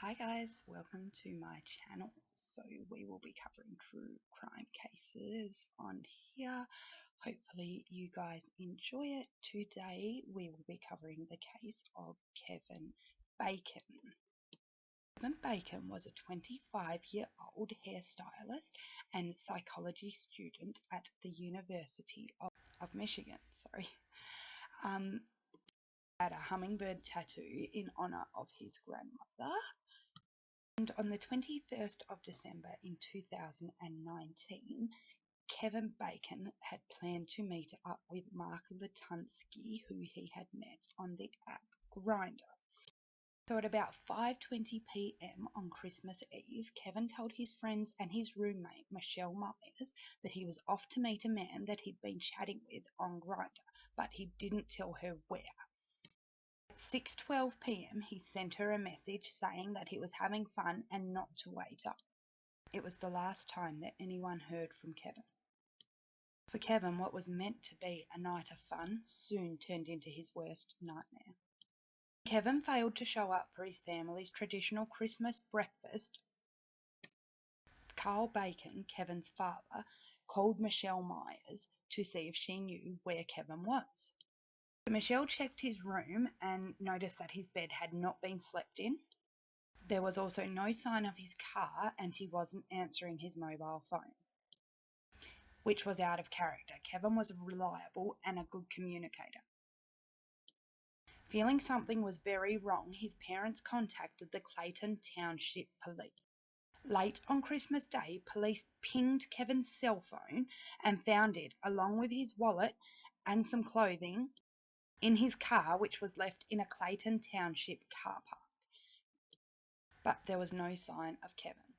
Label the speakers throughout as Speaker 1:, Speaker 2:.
Speaker 1: Hi guys, welcome to my channel. So we will be covering true crime cases on here. Hopefully you guys enjoy it. Today we will be covering the case of Kevin Bacon. Kevin Bacon was a 25-year-old hairstylist and psychology student at the University of Michigan. Had a hummingbird tattoo in honor of his grandmother. And on the 21st of December in 2019, Kevin Bacon had planned to meet up with Mark Latunski, who he had met on the app Grindr. So at about 5:20 p.m. on Christmas Eve, Kevin told his friends and his roommate, Michelle Myers, that he was off to meet a man that he'd been chatting with on Grindr, but he didn't tell her where. At 6:12 p.m. he sent her a message saying that he was having fun and not to wait up. It was the last time that anyone heard from Kevin. For Kevin, what was meant to be a night of fun soon turned into his worst nightmare. Kevin failed to show up for his family's traditional Christmas breakfast. Carl Bacon, Kevin's father, called Michelle Myers to see if she knew where Kevin was. Michelle checked his room and noticed that his bed had not been slept in. There was also no sign of his car, and he wasn't answering his mobile phone, which was out of character. Kevin was reliable and a good communicator. Feeling something was very wrong, his parents contacted the Clayton Township Police. Late on Christmas Day, police pinged Kevin's cell phone and found it, along with his wallet and some clothing, in his car, which was left in a Clayton Township car park. But there was no sign of Kevin.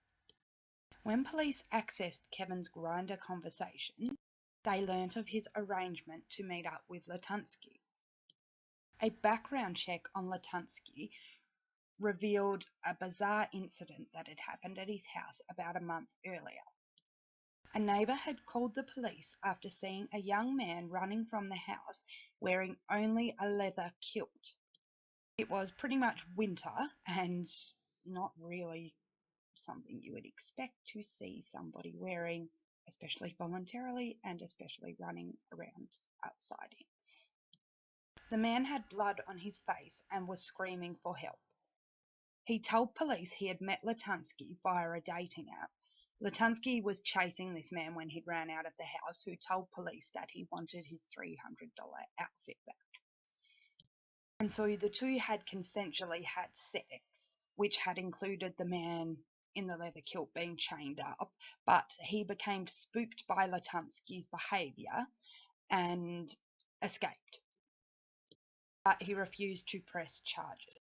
Speaker 1: When police accessed Kevin's Grindr conversation, they learnt of his arrangement to meet up with Latunski. A background check on Latunski revealed a bizarre incident that had happened at his house about a month earlier. A neighbour had called the police after seeing a young man running from the house wearing only a leather kilt. It was pretty much winter and not really something you would expect to see somebody wearing, especially voluntarily and especially running around outside in. The man had blood on his face and was screaming for help. He told police he had met Latunski via a dating app. Latunski was chasing this man when he ran out of the house, who told police that he wanted his $300 outfit back. And so the two had consensually had sex, which had included the man in the leather kilt being chained up, but he became spooked by Latunski's behaviour and escaped. But he refused to press charges.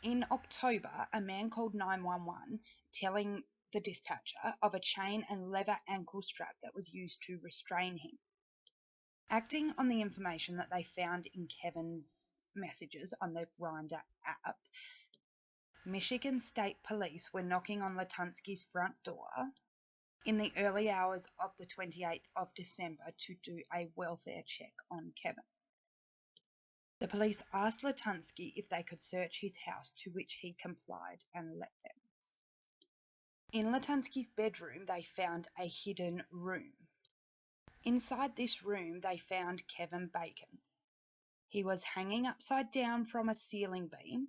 Speaker 1: In October, a man called 911 telling the dispatcher of a chain and leather ankle strap that was used to restrain him. Acting on the information that they found in Kevin's messages on the Grindr app, Michigan State Police were knocking on Latunski's front door in the early hours of the 28th of December to do a welfare check on Kevin. The police asked Latunski if they could search his house, to which he complied and let them. In Latunski's bedroom, they found a hidden room. Inside this room, they found Kevin Bacon. He was hanging upside down from a ceiling beam.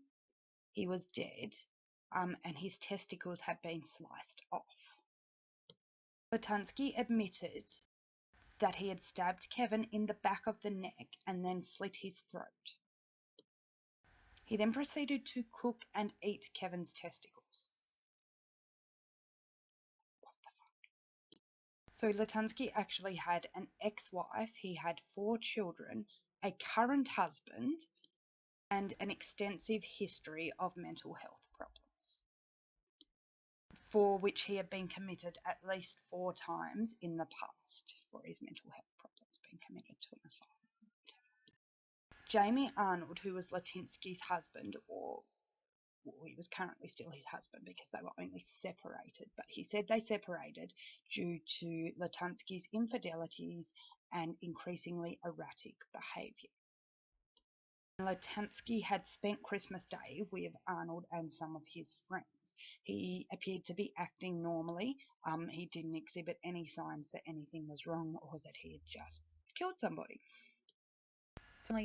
Speaker 1: He was dead, and his testicles had been sliced off. Latunski admitted that he had stabbed Kevin in the back of the neck and then slit his throat. He then proceeded to cook and eat Kevin's testicles. What the fuck? So Latunski actually had an ex-wife, he had 4 children, a current husband, and an extensive history of mental health problems, for which he had been committed at least 4 times in the past for his mental health problems, being committed to an asylum. Jamie Arnold, who was Latunski's husband, or he was currently still his husband because they were only separated, but he said they separated due to Latunski's infidelities and increasingly erratic behaviour. Latunski had spent Christmas Day with Arnold and some of his friends. He appeared to be acting normally. He didn't exhibit any signs that anything was wrong or that he had just killed somebody. So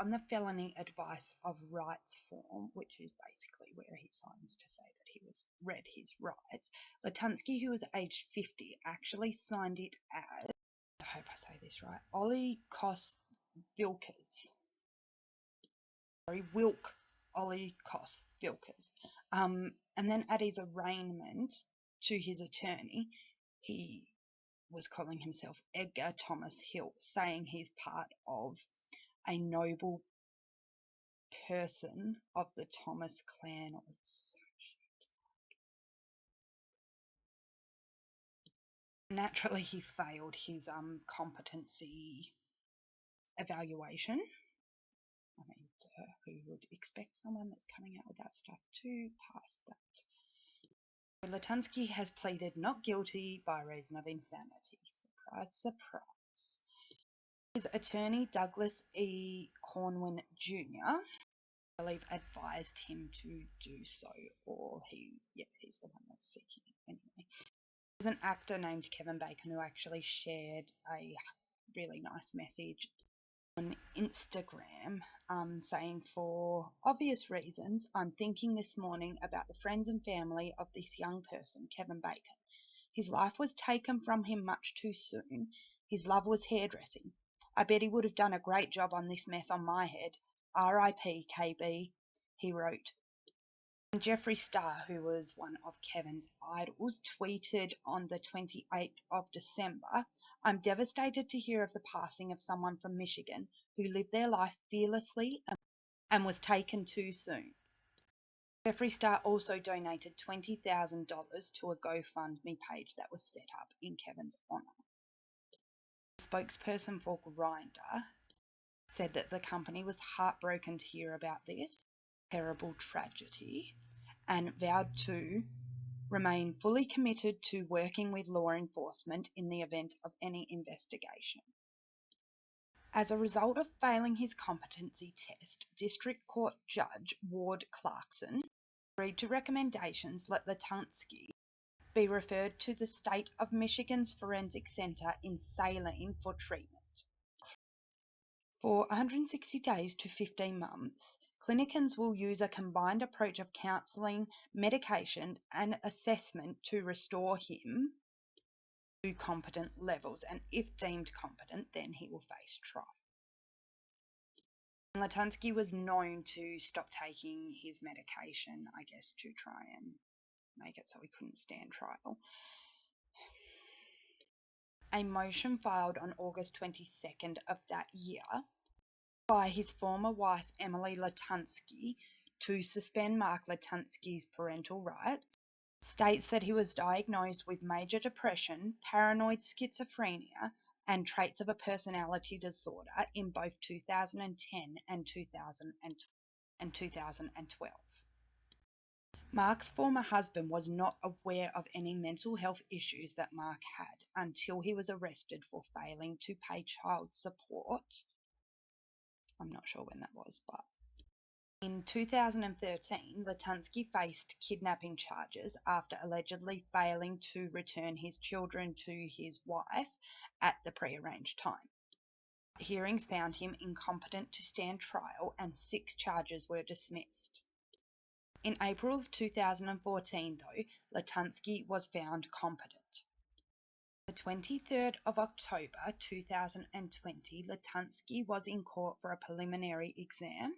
Speaker 1: on the felony advice of rights form, which is basically where he signs to say that he was read his rights, Latunski, who was aged 50, actually signed it as, I hope I say this right, Ollie Kos Vilkers. Wilk Ollie Kos Vilkers. And then at his arraignment to his attorney, he was calling himself Edgar Thomas Hill, saying he's part of a noble person of the Thomas clan or such. Naturally, he failed his competency evaluation. I mean, who would expect someone that's coming out with that stuff to pass that? Latunski has pleaded not guilty by reason of insanity. Surprise, surprise. His attorney, Douglas E. Cornwin Jr., I believe advised him to do so, or he's the one that's seeking it anyway. There's an actor named Kevin Bacon who actually shared a really nice message on Instagram saying, for obvious reasons, I'm thinking this morning about the friends and family of this young person, Kevin Bacon. His life was taken from him much too soon. His love was hairdressing. I bet he would have done a great job on this mess on my head. R.I.P. KB, he wrote. And Jeffree Star, who was one of Kevin's idols, tweeted on the 28th of December, I'm devastated to hear of the passing of someone from Michigan who lived their life fearlessly and was taken too soon. Jeffree Star also donated $20,000 to a GoFundMe page that was set up in Kevin's honour. The spokesperson for Grindr said that the company was heartbroken to hear about this terrible tragedy and vowed to remain fully committed to working with law enforcement in the event of any investigation. As a result of failing his competency test, District Court Judge Ward Clarkson agreed to recommendations that Latunski be referred to the State of Michigan's Forensic Center in Saline for treatment. For 160 days to 15 months, clinicians will use a combined approach of counseling, medication, and assessment to restore him to competent levels, and if deemed competent, then he will face trial. Latunski was known to stop taking his medication, I guess, to try and make it so he couldn't stand trial. A motion filed on August 22nd of that year by his former wife Emily Latunski to suspend Mark Latunski's parental rights states that he was diagnosed with major depression, paranoid schizophrenia, and traits of a personality disorder in both 2010 and 2012. Mark's former husband was not aware of any mental health issues that Mark had until he was arrested for failing to pay child support. I'm not sure when that was, but in 2013, Latunski faced kidnapping charges after allegedly failing to return his children to his wife at the prearranged time. Hearings found him incompetent to stand trial and 6 charges were dismissed. In April of 2014, though, Latunski was found competent. The 23rd of October 2020, Latunski was in court for a preliminary exam.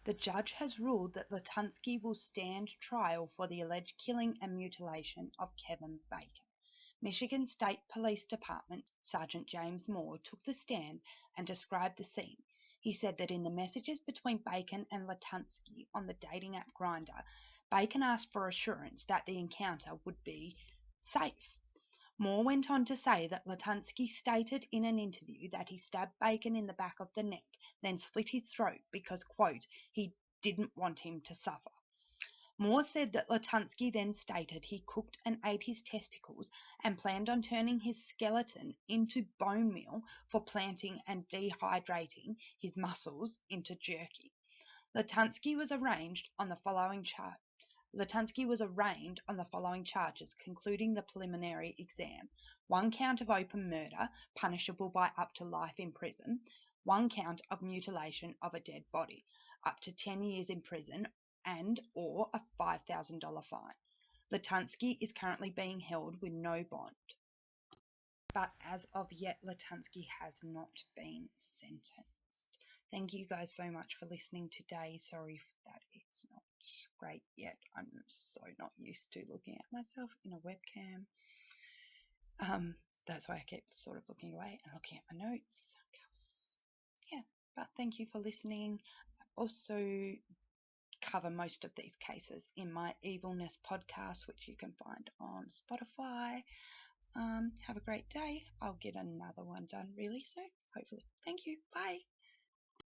Speaker 1: The judge has ruled that Latunski will stand trial for the alleged killing and mutilation of Kevin Bacon. Michigan State Police Department Sergeant James Moore took the stand and described the scene. He said that in the messages between Bacon and Latunski on the dating app Grindr, Bacon asked for assurance that the encounter would be safe. Moore went on to say that Latunski stated in an interview that he stabbed Bacon in the back of the neck, then slit his throat because, quote, he didn't want him to suffer. Moore said that Latunski then stated he cooked and ate his testicles and planned on turning his skeleton into bone meal for planting and dehydrating his muscles into jerky. Latunski was arraigned on the following charges, concluding the preliminary exam: 1 count of open murder, punishable by up to life in prison; 1 count of mutilation of a dead body, up to 10 years in prison and or a $5,000 fine. Latunski is currently being held with no bond. But as of yet, Latunski has not been sentenced. Thank you guys so much for listening today. Sorry that it's not great yet. I'm so not used to looking at myself in a webcam. That's why I keep sort of looking away and looking at my notes. Yeah, but thank you for listening. I also cover most of these cases in my Evilness podcast, which you can find on Spotify. Have a great day. I'll get another one done really soon, hopefully. Thank you. Bye.